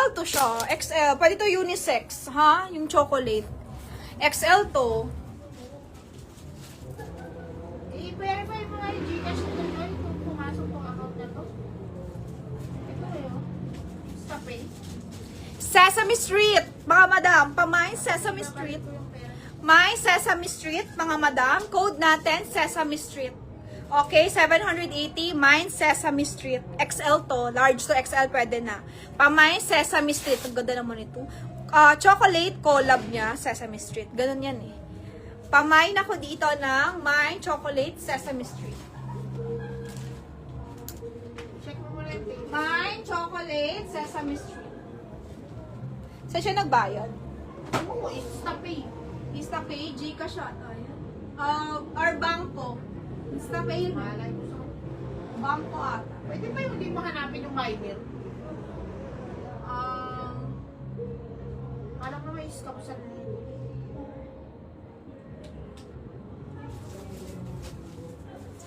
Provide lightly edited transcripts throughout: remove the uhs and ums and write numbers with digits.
XL to siya. XL. Pwede to unisex. Ha? Yung chocolate. XL to. I-verify mo nga yung Gcash ito mo kung pumasok tong account na to. Ito yun. Stop eh. Sesame Street. Mga madam. Pamain Sesame Street. My Sesame Street. Mga madam. Code natin Sesame Street. Okay, 780, mine Sesame Street. XL to, large to XL pwede na. Pamay Sesame Street, ang ganda naman ito. Chocolate collab niya, Sesame Street. Ganun yan eh. Pamay na ko dito ng my chocolate Sesame Street. Check mo muna yung page. My chocolate Sesame Street. Saan siya nagbayad? Oo, stop eh. InstaPay, Gcash ata. Or Bangko. InstaPay yun. Malay ko sa... Bangko ata. Pwede ba yung hindi mo hanapin yung minor? Alam na may scam sa nilo.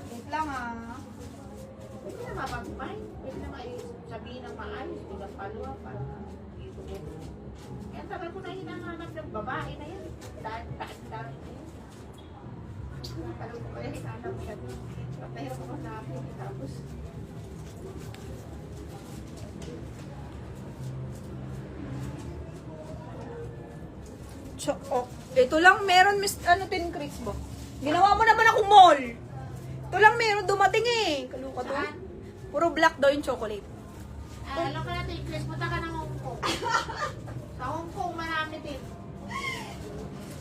Wait lang ah. Pwede na mapagpay. Pwede na sabihin ng maayos. Bilang palwa para dito mo. Kaya tagal ko na hinahanap ng babae na yan. Dahil na yan. Tagal ko kaya hinahanap siya. Patay ako hanapin. Tapos... Ito lang meron, Tin Chris ba? Ginawa mo naman ako mall. Ito lang meron dumating eh. Kaluka to. Saan? Puro black daw yung chocolate. Alam ka natin, Chris, punta ka ng Hong Kong. Sa Hong Kong, marami din.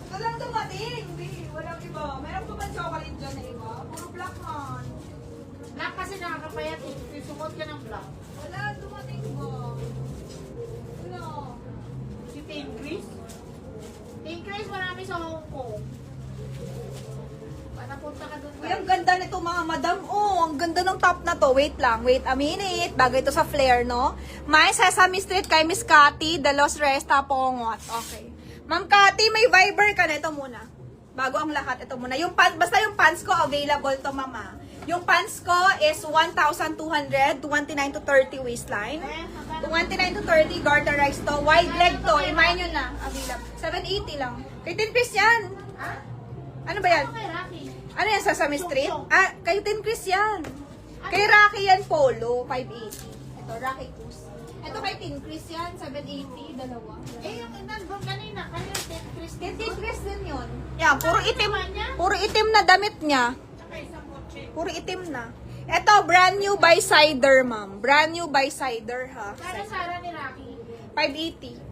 Ito lang dumating. Hindi, walang iba. Meron pa ba chocolate dyan na iba? Puro black man. Black kasi nakakapayat eh. Sumot ka ng black. Wala, dumating ba? Wala. Si Tim Chris? Tim Chris, marami sa Hong Kong. Panapunta ka doon. Uy, ang ganda nito mga madam. Oh, ang ganda ng top na to. Wait lang, wait a minute. Bagay ito sa flare, no? May Sesame Street kay Miss Cathy, The Los Resta, Pongot. Okay. Ma'am Cathy, may Viber ka na. Ito muna. Bago ang lahat, ito muna. Yung pants, basta yung pants ko, available to, mama. Yung pants ko is 1,200, 29 to 30 waistline. 29 to 30, garterize to. Wide leg to. Imayin nyo na. Available. 780 lang. Kay Tin Chris yan. Ha? Ano ba yan? Okay, Rocky. Ano yan, Sesame Street? Ah, kay Tin Chris yan. Kay Rocky yan, Polo, 580. Ito, Rocky Cruz. Ito kay Tin Chris yan, 780, dalawa. Eh, yung nandun kanina, kanina Tim Chris. Kay Tin Chris din yun. Yan, puro itim na damit niya. Saka isang kotse. Puro itim na. Ito, brand new by Cider, ma'am. Brand new by Cider, ha? Kaya Sara ni Rocky. 580.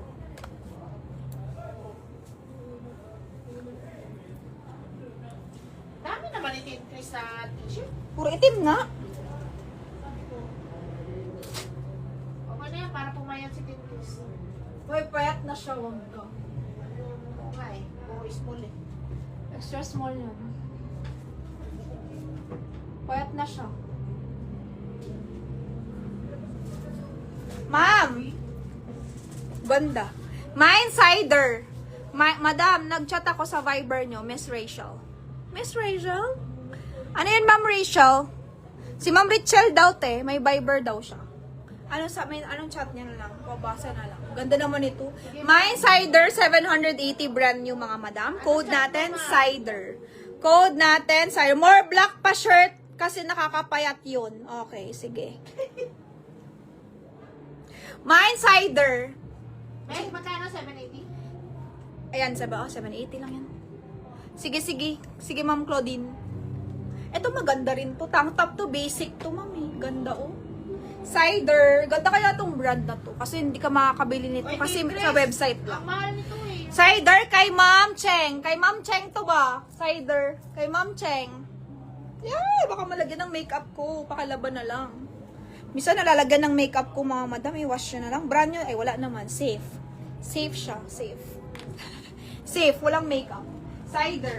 Dami naman ni Tim Chris sa t-shirt. Puro itim na. Okay na yan, para pumayat si Tim Chris. Uy, payat na siya, wag ka. Oo nga eh, puro small eh. Extra small yan. Payat na siya. Ma'am! Ganda. Mine Cider. Madam, nag-chat ako sa Viber nyo, Miss Rachel. Miss Rachel? Ano yun, Ma'am Rachel? Si Ma'am Rachel daw, may Viber daw siya. Anong chat niya na lang? Babasa na lang. Ganda naman ito. Mine Cider 780 brand new, mga madam. Code natin, Cider. Code natin, Cider. More black pa shirt kasi nakakapayat yun. Okay, sige. Mine Cider. Eh, magkano? 780? Ayan, 780 lang yan. Sige, sige. Sige, Ma'am Claudine. Ito maganda rin to. Tank top to, basic to, ma'am eh. Ganda, oh. Cider. Ganda kaya tong brand na to. Kasi hindi ka makakabili nito. Oy, Kasi Tim Chris, sa website ang lang. mahal nito eh. Cider kay Ma'am Cheng. Kay Ma'am Cheng to ba? Cider. Kay Ma'am Cheng. Yeah, baka malagyan ng makeup ko. Pakalaban na lang. Minsan nalalagyan ng makeup ko, mga madam. I-wash nyo na lang. Brand nyo, ay wala naman. Safe. Safe siya. Safe. Safe. Walang makeup. Cider.